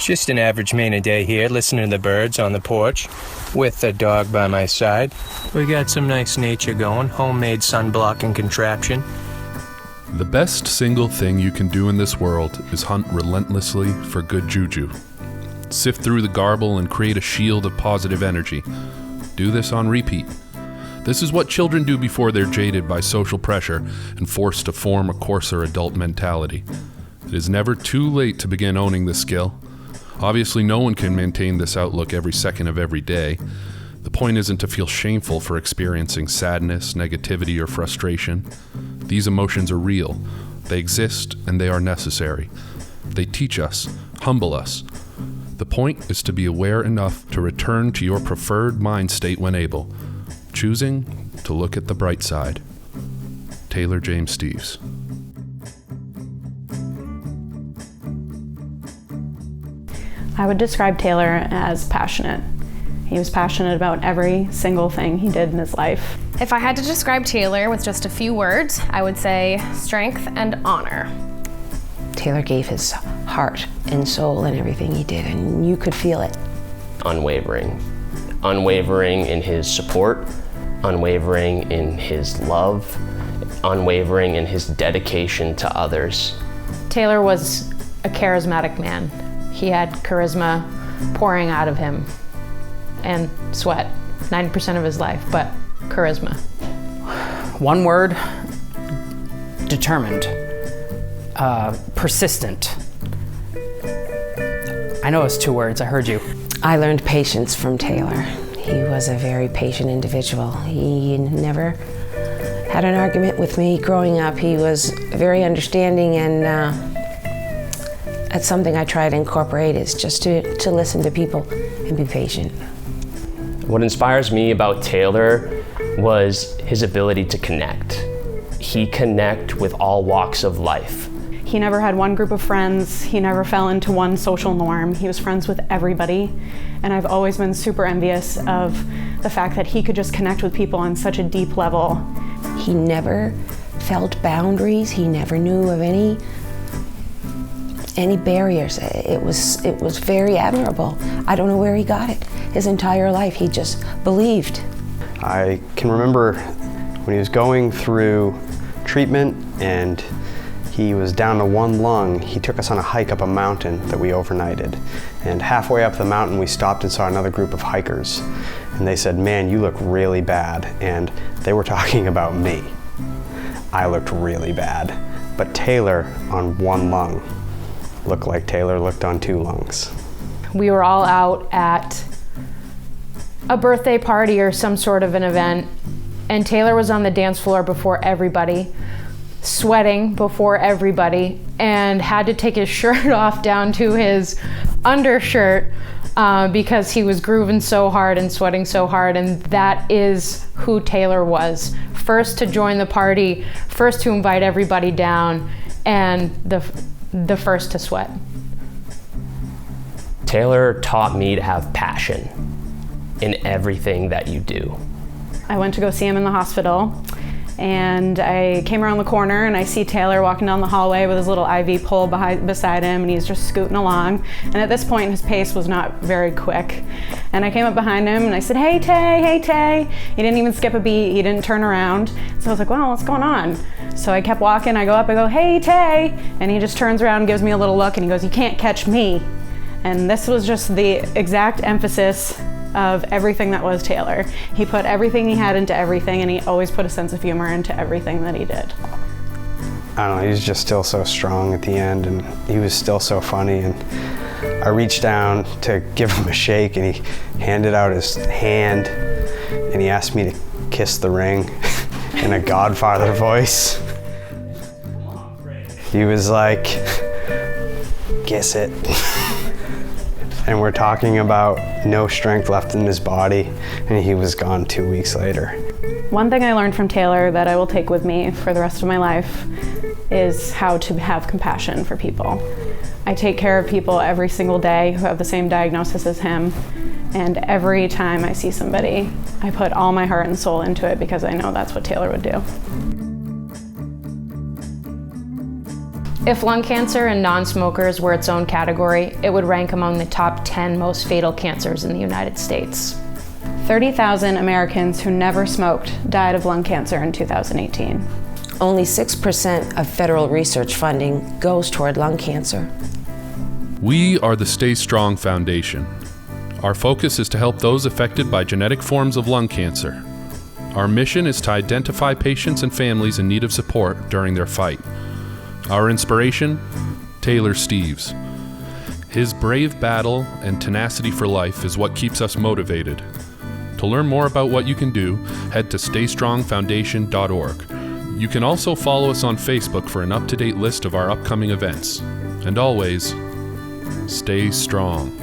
Just an average Maine day here, listening to the birds on the porch with the dog by my side. We got some nice nature going, homemade sun-blocking contraption. The best single thing you can do in this world is hunt relentlessly for good juju. Sift through the garble and create a shield of positive energy. Do this on repeat. This is what children do before they're jaded by social pressure and forced to form a coarser adult mentality. It is never too late to begin owning this skill. Obviously, no one can maintain this outlook every second of every day. The point isn't to feel shameful for experiencing sadness, negativity, or frustration. These emotions are real. They exist, and they are necessary. They teach us, humble us. The point is to be aware enough to return to your preferred mind state when able, choosing to look at the bright side. Taylor James Steves. I would describe Taylor as passionate. He was passionate about every single thing he did in his life. If I had to describe Taylor with just a few words, I would say strength and honor. Taylor gave his heart and soul in everything he did, and you could feel it. Unwavering. Unwavering in his support, unwavering in his love, unwavering in his dedication to others. Taylor was a charismatic man. He had charisma pouring out of him and sweat 90% of his life, but charisma. One word, determined, persistent. I know it's 2 words, I heard you. I learned patience from Taylor. He was a very patient individual. He never had an argument with me growing up. He was very understanding, and that's something I try to incorporate, is just to listen to people and be patient. What inspires me about Taylor was his ability to connect. He connected with all walks of life. He never had one group of friends. He never fell into one social norm. He was friends with everybody. And I've always been super envious of the fact that he could just connect with people on such a deep level. He never felt boundaries. He never knew of any barriers. It was very admirable. I don't know where he got it. His entire life, he just believed. I can remember when he was going through treatment and he was down to one lung, he took us on a hike up a mountain that we overnighted. And halfway up the mountain, we stopped and saw another group of hikers. And they said, "Man, you look really bad." And they were talking about me. I looked really bad. But Taylor on one lung looked like Taylor looked on 2 lungs. We were all out at a birthday party or some sort of an event, and Taylor was on the dance floor before everybody, sweating before everybody, and had to take his shirt off down to his undershirt because he was grooving so hard and sweating so hard. And that is who Taylor was. First to join the party, first to invite everybody down, and the first to sweat. Taylor taught me to have passion in everything that you do. I went to go see him in the hospital, and I came around the corner and I see Taylor walking down the hallway with his little IV pole beside him, and he's just scooting along. And at this point, his pace was not very quick. And I came up behind him and I said, "Hey Tay, hey Tay." He didn't even skip a beat, he didn't turn around. So I was like, "Well, what's going on?" So I kept walking, I go up, I go, "Hey Tay." And he just turns around and gives me a little look and he goes, "You can't catch me." And this was just the exact emphasis of everything that was Taylor. He put everything he had into everything, and he always put a sense of humor into everything that he did. I don't know, he was just still so strong at the end, and he was still so funny. And I reached down to give him a shake, and he handed out his hand, and he asked me to kiss the ring in a Godfather voice. He was like, "Kiss it." And we're talking about no strength left in his body, and he was gone 2 weeks later. One thing I learned from Taylor that I will take with me for the rest of my life is how to have compassion for people. I take care of people every single day who have the same diagnosis as him, and every time I see somebody, I put all my heart and soul into it because I know that's what Taylor would do. If lung cancer in non-smokers were its own category, it would rank among the top 10 most fatal cancers in the United States. 30,000 Americans who never smoked died of lung cancer in 2018. Only 6% of federal research funding goes toward lung cancer. We are the Stay Strong Foundation. Our focus is to help those affected by genetic forms of lung cancer. Our mission is to identify patients and families in need of support during their fight. Our inspiration? Taylor Steves. His brave battle and tenacity for life is what keeps us motivated. To learn more about what you can do, head to STAYstrongFoundation.org. You can also follow us on Facebook for an up-to-date list of our upcoming events. And always, stay strong.